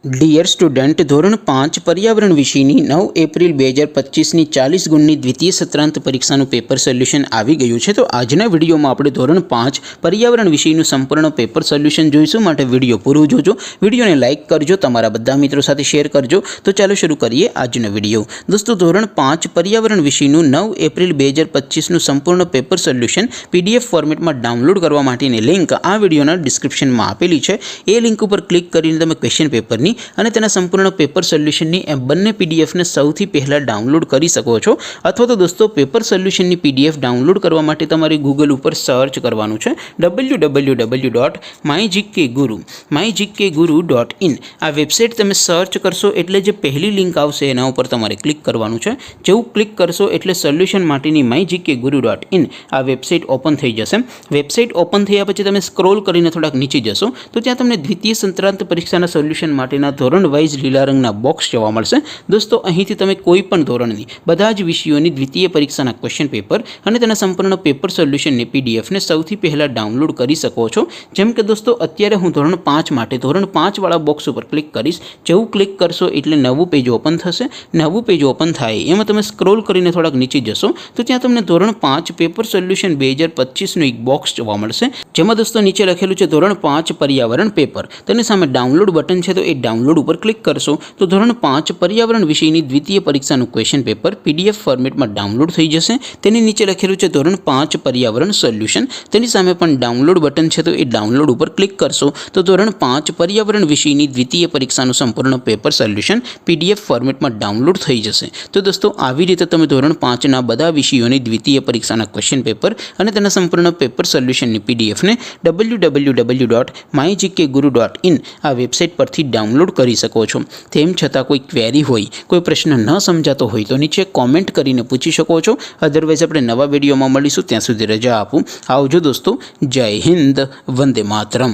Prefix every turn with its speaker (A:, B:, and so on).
A: Dear student, ધોરણ 5 પર્યાવરણ વિષયની 9 એપ્રિલ 2025ની 40 ગુણની દ્વિતીય સત્રાંત પરીક્ષાનું પેપર સોલ્યુશન આવી ગયું છે। તો આજના વિડીયોમાં આપણે ધોરણ 5 પર્યાવરણ વિષયનું સંપૂર્ણ પેપર સોલ્યુશન જોઈશું। માટે વિડીયો પૂરો જોજો, વિડીયોને લાઇક કરજો, તમારા બધા મિત્રો સાથે શેર કરજો। તો ચાલો શરૂ કરીએ આજનો વિડીયો। દોસ્તો, ધોરણ 5 પર્યાવરણ વિષયનું 9 એપ્રિલ 2025નું સંપૂર્ણ પેપર સોલ્યુશન PDF ફોર્મેટમાં ડાઉનલોડ કરવા માટેની લિંક આ વિડીયોના ડિસ્ક્રિપ્શનમાં આપેલી છે। એ લિંક ઉપર ક્લિક કરીને તમે ક્વેશ્ચન પેપરની અને તેના સંપૂર્ણ પેપર સોલ્યુશનની એ બંને પીડીએફને સૌથી પહેલાં ડાઉનલોડ કરી શકો છો। અથવા તો દોસ્તો, પેપર સોલ્યુશનની પીડીએફ ડાઉનલોડ કરવા માટે તમારે ગૂગલ ઉપર સર્ચ કરવાનું છે www.mygkguru.in। આ વેબસાઇટ તમે સર્ચ કરશો એટલે જે પહેલી લિંક આવશે એના ઉપર તમારે ક્લિક કરવાનું છે। જેવું ક્લિક કરશો એટલે સોલ્યુશન માટેની mygkguru.in આ વેબસાઇટ ઓપન થઈ જશે। વેબસાઇટ ઓપન થયા પછી તમે સ્ક્રોલ કરીને થોડાક નીચે જશો તો ત્યાં તમને દ્વિતીય સત્રાંત પરીક્ષાના સોલ્યુશન માટેના ધોરણ વાઇઝ લીલા રંગના બોક્સ જોવા મળશે। દોસ્તો, અહીંથી તમે કોઈ પણ ધોરણની બધા જ વિષયોની દ્વિતીય પરીક્ષાના ક્વેશ્ચન પેપર અને તેના સંપૂર્ણ પેપર સોલ્યુશનની પીડીએફને સૌથી પહેલાં ડાઉનલોડ કરી શકો છો। જેમ કે દોસ્તો, અત્યારે હું ધોરણ 5 માટે ધોરણ 5 વાળા બોક્સ ઉપર ક્લિક કરીશ। જેવું ક્લિક કરશો એટલે નવું પેજ ઓપન થશે। નવું પેજ ઓપન થાય એમાં તમે સ્ક્રોલ કરીને થોડાક નીચે જશો તો ત્યાં તમને ધોરણ 5 પેપર સોલ્યુશન 2025નું એક બોક્સ જોવા મળશે। જેમાં દોસ્તો નીચે લખેલું છે ધોરણ 5 પર્યાવરણ પેપર। તેની સામે ડાઉનલોડ બટન છે, તો એ ડાઉનલોડ ઉપર ક્લિક કરશો તો ધોરણ 5 પર્યાવરણ વિષયની દ્વિતીય પરીક્ષાનું ક્વેશ્ચન પેપર PDF ફોર્મેટમાં ડાઉનલોડ થઈ જશે। તેની નીચે લખેલું છે ધોરણ 5 પર્યાવરણ સોલ્યુશન। તેની સામે પણ ડાઉનલોડ બટન છે, તો એ ડાઉનલોડ ઉપર ક્લિક કરશો તો ધોરણ 5 પર્યાવરણ વિષયની દ્વિતીય પરીક્ષાનું સંપૂર્ણ પેપર સોલ્યુશન PDF ફોર્મેટમાં ડાઉનલોડ થઈ જશે। તો દોસ્તો, આવી રીતે તમે ધોરણ 5ના બધા વિષયોની દ્વિતીય પરીક્ષાના ક્વેશ્ચન પેપર અને તેના સંપૂર્ણ પેપર સોલ્યુશનની પીડીએફને www.mygkguru.in આ વેબસાઇટ પરથી ડાઉનલોડ કરી શકો છો। તેમ છતાં કોઈ ક્વેરી હોય, કોઈ પ્રશ્ન ન સમજાતો હોય તો નીચે કોમેન્ટ કરીને પૂછી શકો છો। અધરવાઇઝ આપણે નવા વિડીયોમાં મળીશું, ત્યાં સુધી રજા આપું। આવજો દોસ્તો, જય હિન્દ, વંદે માતરમ।